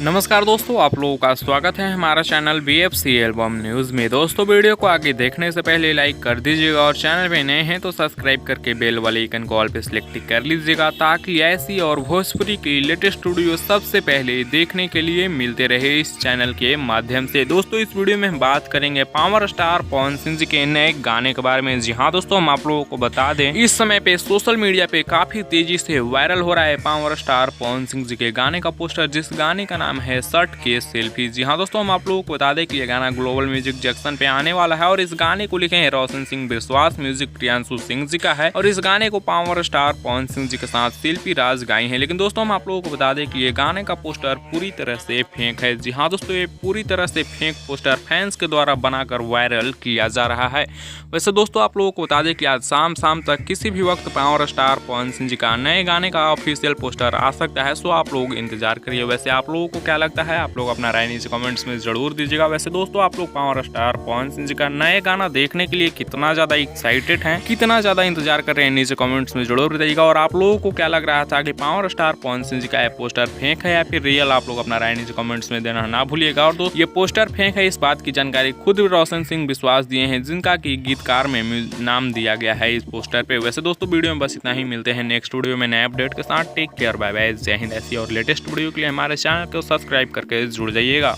नमस्कार दोस्तों, आप लोगों का स्वागत है हमारा चैनल BFC एल्बम न्यूज़ में। दोस्तों, वीडियो को आगे देखने से पहले लाइक कर दीजिएगा और चैनल पे नए हैं तो सब्सक्राइब करके बेल वाले आइकन को ऑल पे सिलेक्ट कर लीजिएगा ताकि ऐसी और भोजपुरी की लेटेस्ट वीडियो सबसे पहले देखने के लिए मिलते रहे इस चैनल के माध्यम से। दोस्तों, इस वीडियो में हम बात करेंगे पावर स्टार पवन सिंह जी के नए गाने के बारे में। जी हाँ दोस्तों, हम आप लोगों को बता दें, इस समय पे सोशल मीडिया पे काफी तेजी से वायरल हो रहा है पावर स्टार पवन सिंह जी के गाने का पोस्टर, जिस गाने का नाम है शर्ट के सेल्फी। जी हाँ दोस्तों, हम आप लोगों को बता दें कि यह गाना ग्लोबल म्यूजिक जंक्शन पे आने वाला है और इस गाने को लिखे हैं रोशन सिंह विश्वास, म्यूजिक प्रियांशु सिंह जी का है और इस गाने को पावर स्टार पवन सिंह जी के साथ शिल्पी राज गाई हैं। लेकिन दोस्तों, हम आप लोगों को बता दें कि ये गाने का पोस्टर पूरी तरह से फेक है। जी हाँ दोस्तों, ये पूरी तरह से फेक पोस्टर फैंस के द्वारा बनाकर वायरल किया जा रहा है। वैसे दोस्तों, आप लोगों को बता दें कि आज शाम तक किसी भी वक्त पावर स्टार पवन सिंह जी का नए गाने का ऑफिशियल पोस्टर आ सकता है, सो आप लोग इंतजार करिए। वैसे आप लोगों को क्या लगता है, आप लोग अपना राय नीचे कमेंट्स में जरूर दीजिएगा। वैसे दोस्तों, आप लोग पावर स्टार पवन सिंह जी का नए गाना देखने के लिए कितना ज्यादा एक्साइटेड हैं, कितना ज्यादा इंतजार कर रहे हैं, नीचे कमेंट्स में जरूर बताइएगा। और आप लोगों को क्या लग रहा था कि पावर स्टार पवन सिंह जी का पोस्टर फेक है या फिर रियल, आप लोग अपना राय नीचे कमेंट्स में देना ना भूलिएगा। और दोस्तों, ये पोस्टर फेक है इस बात की जानकारी खुद रोशन सिंह विश्वास दिए हैं, जिनका की गीतकार में नाम दिया गया है इस पोस्टर पे। वैसे दोस्तों, वीडियो में बस इतना ही, मिलते हैं नेक्स्ट वीडियो में नए अपडेट के साथ। टेक केयर, बाय बाय, जय हिंद। ऐसी और लेटेस्ट वीडियो के लिए हमारे चैनल को सब्सक्राइब करके जुड़ जाइएगा।